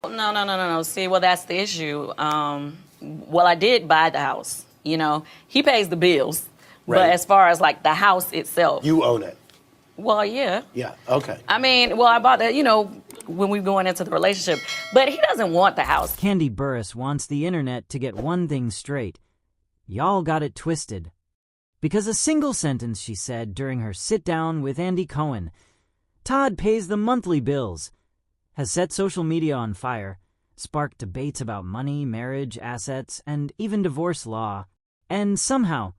No. See, well, that's the issue. Well, I did buy the house. He pays the bills. But Right. as far as like the house itself, You own it. well, yeah. Yeah. Okay. I mean, well, I bought that, when we were going into the relationship. But he doesn't want the house. Kandi Burruss wants the internet to get one thing straight. Y'all got it twisted. Because a single sentence she said during her sit-down with Andy Cohen, Todd pays the monthly bills, has set social media on fire, sparked debates about money, marriage, assets, and even divorce law. And somehow,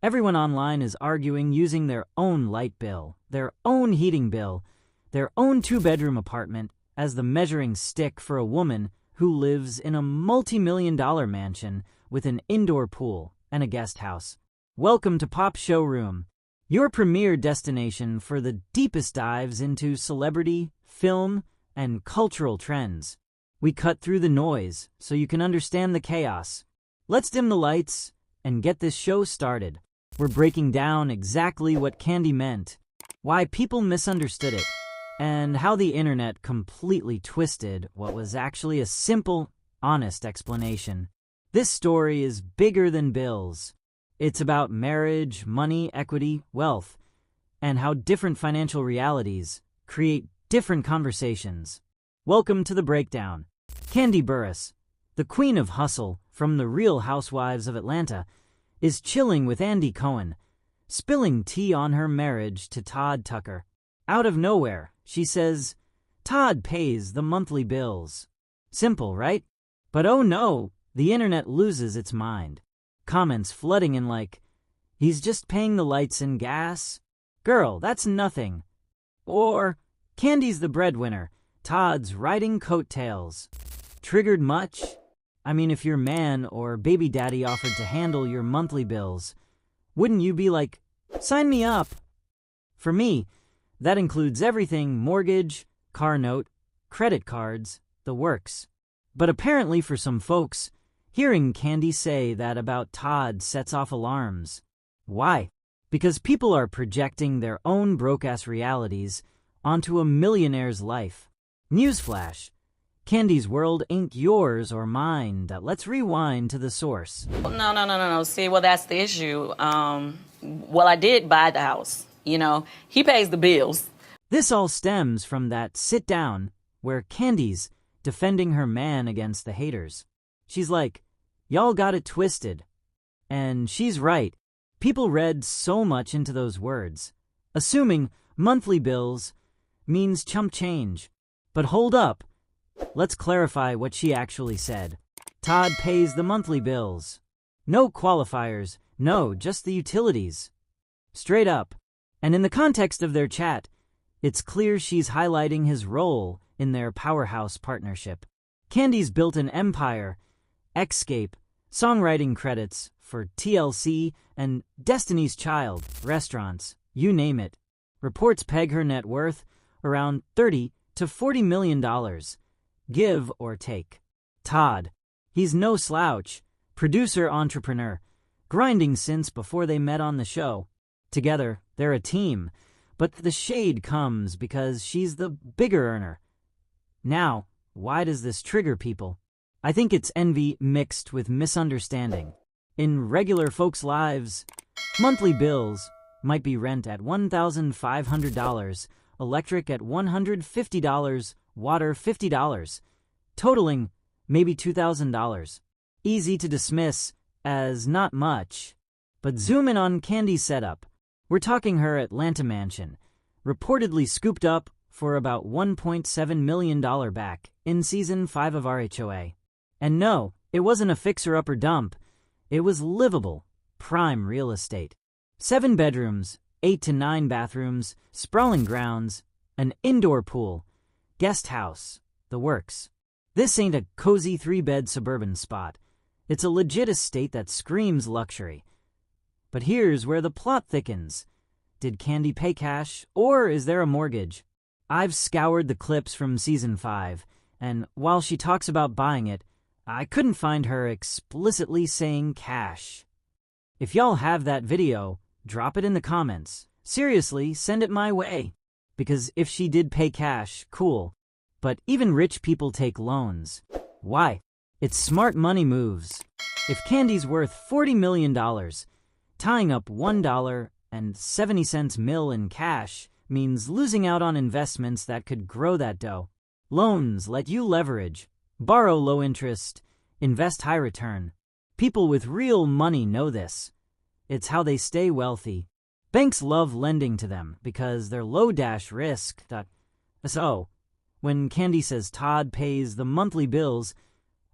everyone online is arguing using their own light bill, their own heating bill, their own two-bedroom apartment as the measuring stick for a woman who lives in a multi-million-dollar mansion with an indoor pool and a guest house. Welcome to Pop Showroom, your premier destination for the deepest dives into celebrity, film, and cultural trends. We cut through the noise so you can understand the chaos. Let's dim the lights and get this show started. We're breaking down exactly what Kandi meant, why people misunderstood it, and how the internet completely twisted what was actually a simple, honest explanation. This story is bigger than bills. It's about marriage, money, equity, wealth, and how different financial realities create different conversations. Welcome to the breakdown. Kandi Burruss, the queen of hustle from the Real Housewives of Atlanta, is chilling with Andy Cohen, spilling tea on her marriage to Todd Tucker. Out of nowhere, she says, Todd pays the monthly bills. Simple, right? But oh no, the internet loses its mind. Comments flooding in like, he's just paying the lights and gas? Girl, that's nothing. Or, Kandi's the breadwinner, Todd's riding coattails. Triggered much? I mean, if your man or baby daddy offered to handle your monthly bills, wouldn't you be like, sign me up? For me, that includes everything: mortgage, car note, credit cards, the works. But apparently for some folks, hearing Kandi say that about Todd sets off alarms. Why? Because people are projecting their own broke-ass realities onto a millionaire's life. Newsflash. Kandi's world ain't yours or mine. Let's rewind to the source. No. See, well, that's the issue. Well, I did buy the house. He pays the bills. This all stems from that sit-down where Kandi's defending her man against the haters. She's like, y'all got it twisted. And she's right. People read so much into those words, assuming monthly bills means chump change. But hold up. Let's clarify what she actually said. Todd pays the monthly bills. No qualifiers. No, just the utilities. Straight up. And in the context of their chat, it's clear she's highlighting his role in their powerhouse partnership. Kandi's built an empire, Escape, songwriting credits for TLC and Destiny's Child, restaurants, you name it. Reports peg her net worth around $30 to $40 million, give or take. Todd, he's no slouch, producer entrepreneur, grinding since before they met on the show. Together, they're a team, but the shade comes because she's the bigger earner. Now, why does this trigger people? I think it's envy mixed with misunderstanding. In regular folks' lives, monthly bills might be rent at $1,500, electric at $150, water $50, totaling maybe $2,000. Easy to dismiss as not much. But zoom in on Kandi's setup. We're talking her Atlanta mansion, reportedly scooped up for about $1.7 million back in Season 5 of RHOA. And no, it wasn't a fixer-upper dump. It was livable, prime real estate. 7 bedrooms, 8 to 9 bathrooms, sprawling grounds, an indoor pool, guest house, the works. This ain't a cozy 3-bed suburban spot. It's a legit estate that screams luxury. But here's where the plot thickens. Did Kandi pay cash, or is there a mortgage? I've scoured the clips from Season 5, and while she talks about buying it, I couldn't find her explicitly saying cash. If y'all have that video, drop it in the comments. Seriously, send it my way. Because if she did pay cash, cool. But even rich people take loans. Why? It's smart money moves. If Kandi's worth $40 million, tying up $1.70 mil in cash means losing out on investments that could grow that dough. Loans let you leverage, borrow low interest, invest high return. People with real money know this. It's how they stay wealthy. Banks love lending to them because they're low risk. So, when Kandi says Todd pays the monthly bills,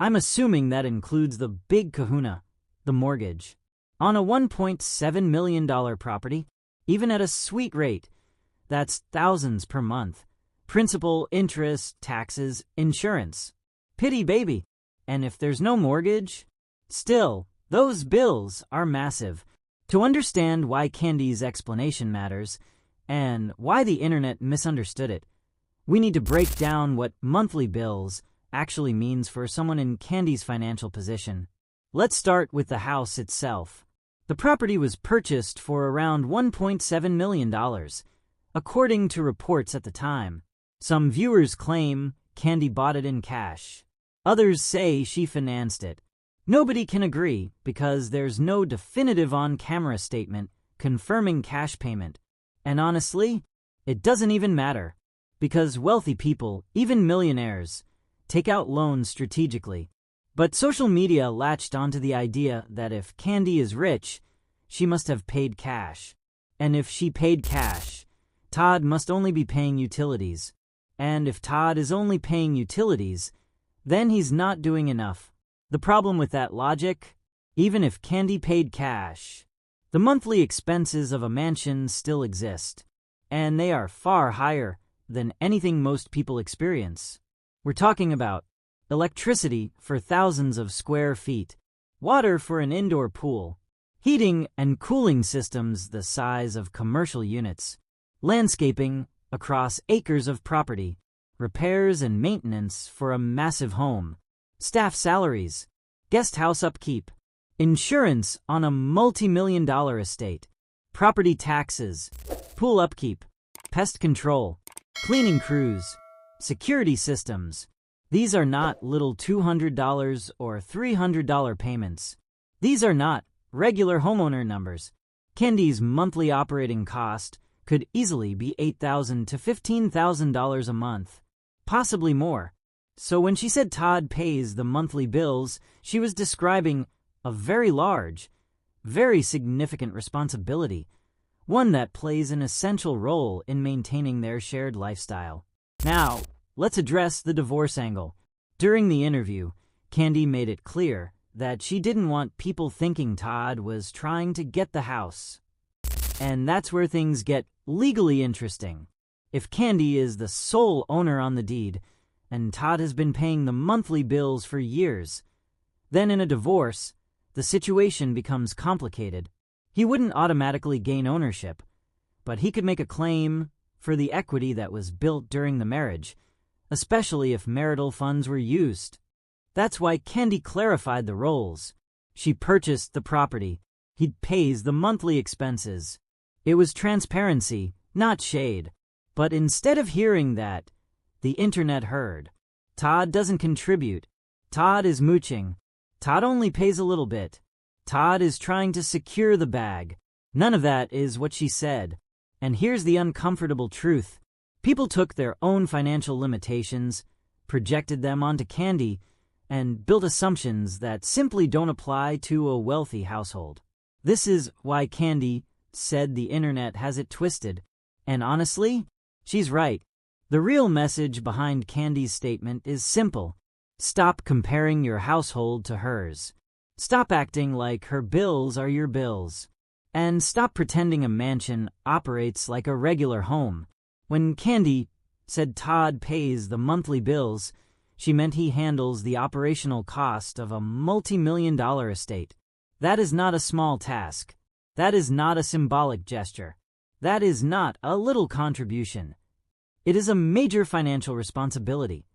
I'm assuming that includes the big kahuna, the mortgage. On a $1.7 million property, even at a sweet rate, that's thousands per month. Principal, interest, taxes, insurance. Pity baby. And if there's no mortgage, still, those bills are massive. To understand why Kandi's explanation matters, and why the internet misunderstood it, we need to break down what monthly bills actually means for someone in Kandi's financial position. Let's start with the house itself. The property was purchased for around $1.7 million, according to reports at the time. Some viewers claim Kandi bought it in cash. Others say she financed it. Nobody can agree because there's no definitive on-camera statement confirming cash payment. And honestly, it doesn't even matter, because wealthy people, even millionaires, take out loans strategically. But social media latched onto the idea that if Kandi is rich, she must have paid cash. And if she paid cash, Todd must only be paying utilities. And if Todd is only paying utilities, then he's not doing enough. The problem with that logic, even if Kandi paid cash, the monthly expenses of a mansion still exist, and they are far higher than anything most people experience. We're talking about electricity for thousands of square feet, water for an indoor pool, heating and cooling systems the size of commercial units, landscaping across acres of property, repairs and maintenance for a massive home, staff salaries, guest house upkeep, insurance on a multi-million-dollar estate, property taxes, pool upkeep, pest control, cleaning crews, security systems. These are not little $200 or $300 payments. These are not regular homeowner numbers. Kandi's monthly operating cost could easily be $8,000 to $15,000 a month, possibly more. So when she said Todd pays the monthly bills, she was describing a very large, very significant responsibility, one that plays an essential role in maintaining their shared lifestyle. Now, let's address the divorce angle. During the interview, Kandi made it clear that she didn't want people thinking Todd was trying to get the house. And that's where things get legally interesting. If Kandi is the sole owner on the deed, and Todd has been paying the monthly bills for years, then in a divorce, the situation becomes complicated. He wouldn't automatically gain ownership, but he could make a claim for the equity that was built during the marriage, especially if marital funds were used. That's why Kandi clarified the roles. She purchased the property. He pays the monthly expenses. It was transparency, not shade. But instead of hearing that, the internet heard, Todd doesn't contribute. Todd is mooching. Todd only pays a little bit. Todd is trying to secure the bag. None of that is what she said. And here's the uncomfortable truth. People took their own financial limitations, projected them onto Kandi, and built assumptions that simply don't apply to a wealthy household. This is why Kandi said the internet has it twisted. And honestly, she's right. The real message behind Kandi's statement is simple. Stop comparing your household to hers. Stop acting like her bills are your bills. And stop pretending a mansion operates like a regular home. When Kandi said Todd pays the monthly bills, she meant he handles the operational cost of a multi-million-dollar estate. That is not a small task. That is not a symbolic gesture. That is not a little contribution. It is a major financial responsibility,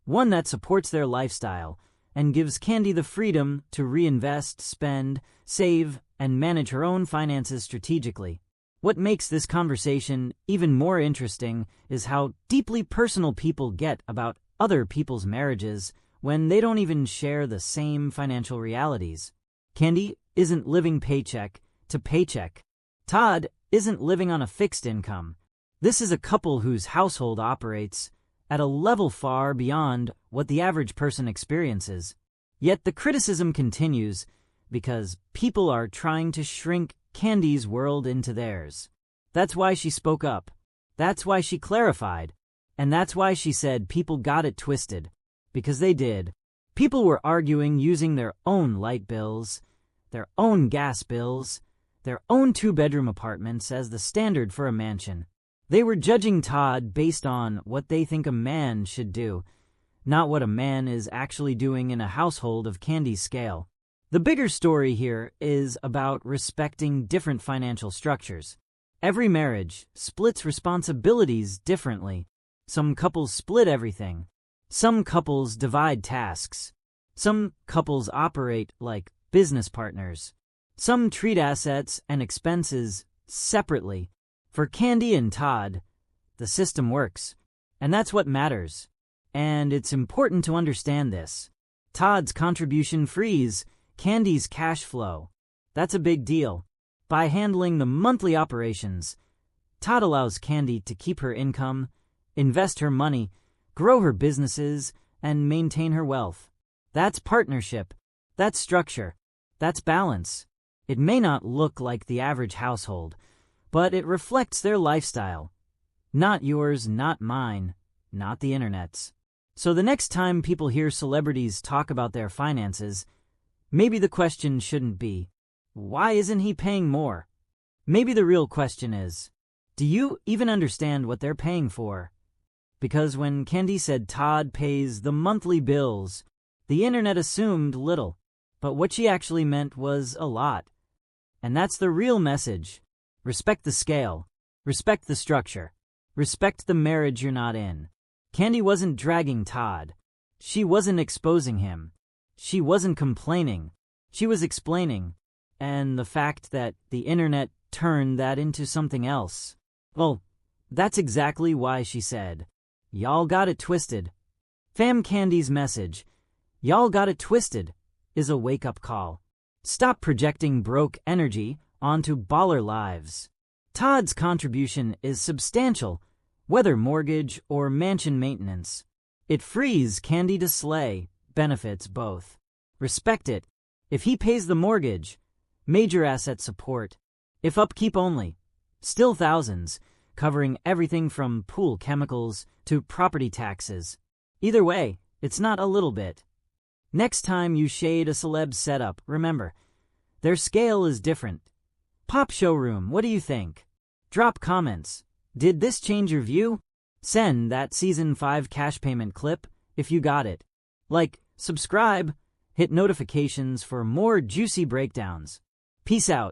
one that supports their lifestyle and gives Kandi the freedom to reinvest, spend, save, and manage her own finances strategically. What makes this conversation even more interesting is how deeply personal people get about other people's marriages when they don't even share the same financial realities. Kandi isn't living paycheck to paycheck. Todd isn't living on a fixed income. This is a couple whose household operates at a level far beyond what the average person experiences. Yet the criticism continues because people are trying to shrink Kandi's world into theirs. That's why she spoke up. That's why she clarified. And that's why she said people got it twisted. Because they did. People were arguing using their own light bills, their own gas bills, their own two-bedroom apartments as the standard for a mansion. They were judging Todd based on what they think a man should do, not what a man is actually doing in a household of Kandi's scale. The bigger story here is about respecting different financial structures. Every marriage splits responsibilities differently. Some couples split everything. Some couples divide tasks. Some couples operate like business partners. Some treat assets and expenses separately. For Kandi and Todd, the system works, and that's what matters. And it's important to understand this. Todd's contribution frees Kandi's cash flow. That's a big deal. By handling the monthly operations, Todd allows Kandi to keep her income, invest her money, grow her businesses, and maintain her wealth. That's partnership. That's structure. That's balance. It may not look like the average household, but it reflects their lifestyle. Not yours, not mine, not the internet's. So the next time people hear celebrities talk about their finances, maybe the question shouldn't be, why isn't he paying more? Maybe the real question is, do you even understand what they're paying for? Because when Kandi said Todd pays the monthly bills, the internet assumed little, but what she actually meant was a lot. And that's the real message. Respect the scale. Respect the structure. Respect the marriage you're not in. Kandi wasn't dragging Todd. She wasn't exposing him. She wasn't complaining. She was explaining. And the fact that the internet turned that into something else. Well, that's exactly why she said, "Y'all got it twisted." Fam Kandi's message, "Y'all got it twisted," is a wake-up call. Stop projecting broke energy onto baller lives. Todd's contribution is substantial, whether mortgage or mansion maintenance. It frees Kandi to slay, benefits both. Respect it. If he pays the mortgage, major asset support. If upkeep only, still thousands, covering everything from pool chemicals to property taxes. Either way, it's not a little bit. Next time you shade a celeb setup, remember, their scale is different. Pop Showroom, what do you think? Drop comments. Did this change your view? Send that Season 5 cash payment clip if you got it. Like, subscribe, hit notifications for more juicy breakdowns. Peace out.